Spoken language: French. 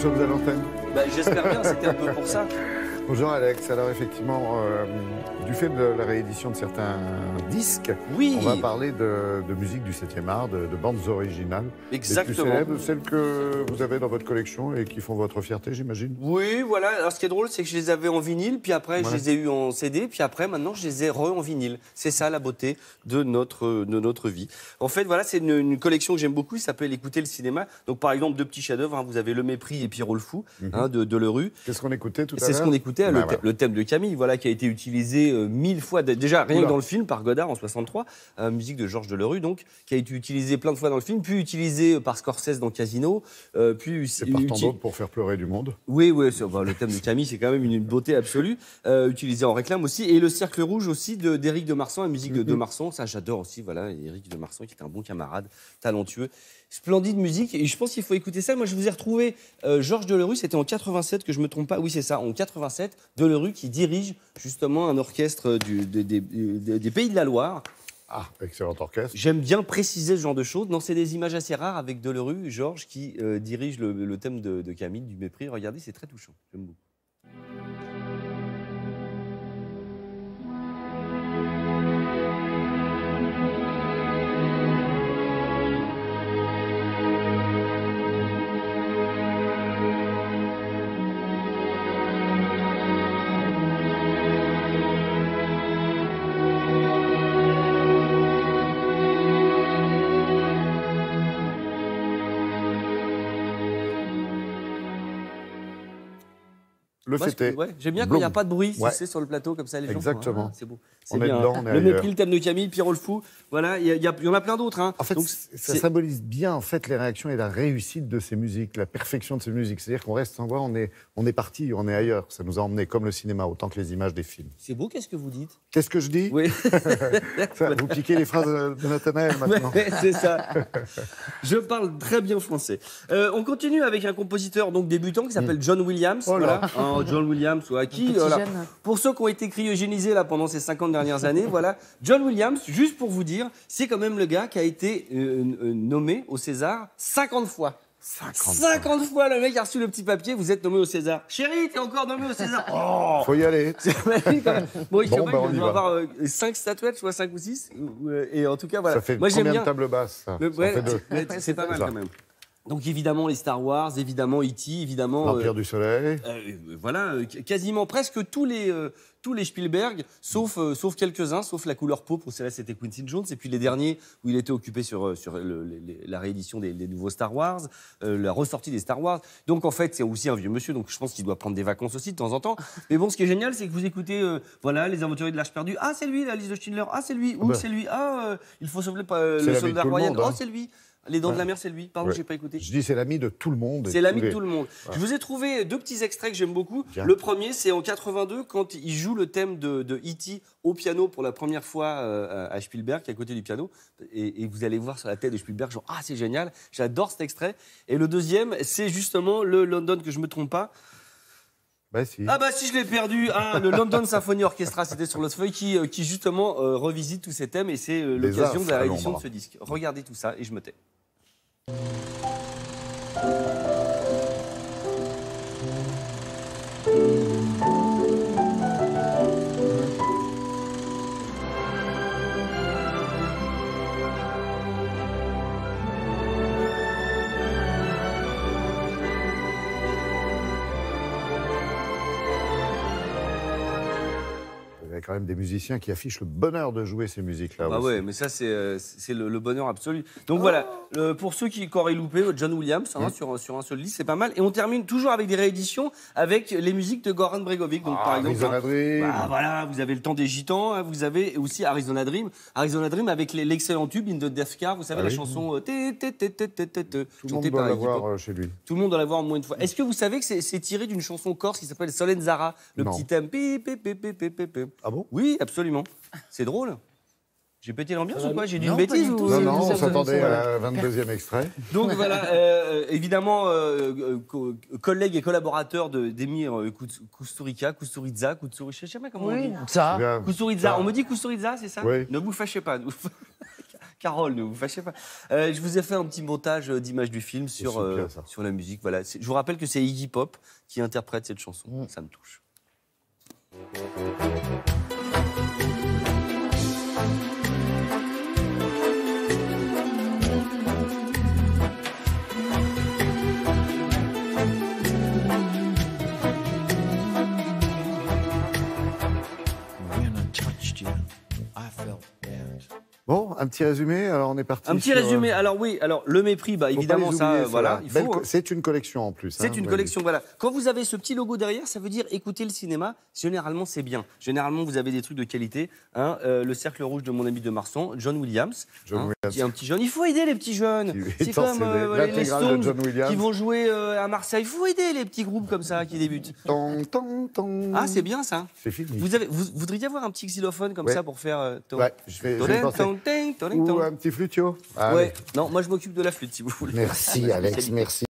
sommes à l'antenne. Bah, j'espère bien, c'était un peu pour ça. Bonjour Alex, alors effectivement, du fait de la réédition de certains disques, Oui. on va parler de musique du 7e art, de bandes originales. Exactement. Les plus célèbres, celles que vous avez dans votre collection et qui font votre fierté, j'imagine. Oui, voilà. Alors, ce qui est drôle, c'est que je les avais en vinyle, puis après, je Ouais. les ai eus en CD, puis après, maintenant, je les ai en vinyle. C'est ça, la beauté de notre vie. En fait, voilà, c'est une collection que j'aime beaucoup, ça s'appelle Écouter le cinéma. Donc, par exemple, deux petits chefs-d'œuvre, hein, vous avez Le Mépris et Pierrot le Fou, de Leroux. Qu'est-ce qu'on écoutait tout à l'heure? C'est ce qu'on écoutait, Bah, voilà. le thème de Camille, voilà, qui a été utilisé 1000 fois, déjà rien que dans le film, par Godard en 63, musique de Georges Delerue, donc, qui a été utilisé plein de fois dans le film, puis utilisé par Scorsese dans Casino, puis... Et par tant d'autres pour faire pleurer du monde. Oui, le thème de Camille, c'est quand même une beauté absolue, utilisé en réclame aussi, et le Cercle Rouge aussi d'Éric de Marsan, la musique de Marsan, ça j'adore aussi, voilà, Éric de Marsan qui est un bon camarade, talentueux, splendide musique, et je pense qu'il faut écouter ça. Moi je vous ai retrouvé Georges Delerue, c'était en 87, que je me trompe pas, oui c'est ça, en 87, Delerue qui dirige justement un orchestre des Pays de la Loire. Ah, excellent orchestre. J'aime bien préciser ce genre de choses. Non, c'est des images assez rares avec Delerue, Georges, qui dirige le thème de Camille, du Mépris. Regardez, c'est très touchant. J'aime beaucoup. Le Moi, fêter. ouais, j'aime bien quand il n'y a pas de bruit, Ouais. tu sais, sur le plateau, comme ça, les gens. Exactement. C'est beau. On est bien, dedans, hein. on est Le ailleurs. Mépris, le thème de Camille, Pierrot le Fou. Voilà, il y en a plein d'autres. Hein. En fait, Donc, ça symbolise bien en fait les réactions et la réussite de ces musiques, la perfection de ces musiques. C'est-à-dire qu'on reste sans voix, on est parti, on est ailleurs. Ça nous a emmenés comme le cinéma, autant que les images des films. c'est beau, qu'est-ce que vous dites? Qu'est-ce que je dis? Oui. Ça, vous piquez les phrases de Nathanaël maintenant. Ouais, c'est ça. Je parle très bien français. On continue avec un compositeur donc débutant qui s'appelle John Williams. Oh là. Voilà. John Williams, ou à qui Petit voilà. jeune. Pour ceux qui ont été cryogénisés là pendant ces 50 dernières années, voilà. John Williams, juste pour vous dire, c'est quand même le gars qui a été nommé au César 50 fois. 50 fois, le mec a reçu le petit papier, vous êtes nommé au César. Chérie, t'es encore nommé au César. Oh. Faut y aller. Bon, je sais Bon, pas, bah, on il y doit va. avoir 5 statuettes, soit 5 ou 6. Et en tout cas, voilà. Ça fait Moi, j'aime combien bien. de tables basses ça? Ça en Ouais, fait deux. c'est pas mal ça. quand même. Donc évidemment les Star Wars, évidemment E.T., évidemment L'Empire du Soleil. voilà, quasiment presque tous les Spielberg, sauf quelques-uns, sauf La couleur peau, pour cela c'était Quincy Jones, et puis les derniers où il était occupé sur la réédition des nouveaux Star Wars, la ressortie des Star Wars. Donc en fait c'est aussi un vieux monsieur, donc je pense qu'il doit prendre des vacances aussi de temps en temps. Mais bon, ce qui est génial, c'est que vous écoutez voilà, Les Aventuriers de l'Arche perdue, ah c'est lui, La liste de Schindler, ah c'est lui, ou bah. c'est lui, il faut sauver C'est le l'ami soldat de tout le Ryan, monde, hein. oh c'est lui. Les Dents de la Mer, c'est lui. Pardon, Ouais. j'ai pas écouté. Je dis c'est l'ami de tout le monde. C'est l'ami de tout le monde. Je vous ai trouvé deux petits extraits que j'aime beaucoup. Bien. Le premier, c'est en 82, quand il joue le thème de E.T. au piano pour la première fois à Spielberg, qui est à côté du piano. Et vous allez voir sur la tête de Spielberg, genre, ah, c'est génial, j'adore cet extrait. Et le deuxième, c'est justement le London, que je me trompe pas. Bah si. Ah bah si, je l'ai perdu. Ah, le London Symphony Orchestra, c'était sur l'autre feuille, qui justement revisite tous ces thèmes. Et c'est l'occasion de la affres à réédition de Londres. ce disque. Regardez tout ça et je me tais. Il y a quand même des musiciens qui affichent le bonheur de jouer ces musiques-là. Ah aussi. ouais, mais ça, c'est le bonheur absolu. Donc voilà, pour ceux qui auraient loupé, John Williams, hein, sur un seul disque, c'est pas mal. Et on termine toujours avec des rééditions, avec les musiques de Goran Bregovic. Donc, par exemple, Arizona Dream. bah, voilà, vous avez Le Temps des Gitans, hein, vous avez aussi Arizona Dream. Arizona Dream avec l'excellent tube In the Death Car, vous savez, Ah la oui. chanson Tout le monde chantée doit par l'avoir Iggy Pop. chez lui. Tout le monde doit l'avoir au moins une fois. Est-ce que vous savez que c'est tiré d'une chanson corse qui s'appelle Solenzara, le Non. petit thème pi, pi, pi, pi, pi, pi, pi. Ah bon? Oui, absolument. C'est drôle. J'ai pété l'ambiance ou quoi? J'ai dit non, une pas bêtise du tout. ou... Non, c'est- non, on ça, s'attendait voilà. à 22e extrait. Donc voilà, évidemment, collègue et collaborateur d'Emir Kusturica, Kusturica, je sais jamais comment on dit. Ça. Bien. Kusturica, Ça. on me dit Kusturica, c'est ça? Oui. Ne vous fâchez pas. Carole, ne vous fâchez pas. Je vous ai fait un petit montage d'images du film sur la musique. Voilà. Je vous rappelle que c'est Iggy Pop qui interprète cette chanson. Ça me touche. Bon, un petit résumé, alors on est parti. Un petit résumé, alors oui, alors le mépris, bah, évidemment, ça, voilà. Il faut, c'est une collection en plus. C'est une collection, voilà. Quand vous avez ce petit logo derrière, ça veut dire écouter le cinéma. Généralement, c'est bien. Généralement, vous avez des trucs de qualité. Hein, le cercle rouge de mon ami de Marsan, John Williams. Qui est un petit jeune. Il faut aider les petits jeunes. C'est comme les Stones qui vont jouer à Marseille. Il faut aider les petits groupes comme ça qui débutent. Ah, c'est bien ça. C'est fini. Vous voudriez avoir un petit xylophone comme ça pour faire. Ouais, je vais penser. Ou un petit flutio. Ouais. Non, moi je m'occupe de la flûte si vous voulez. Merci Alex, merci.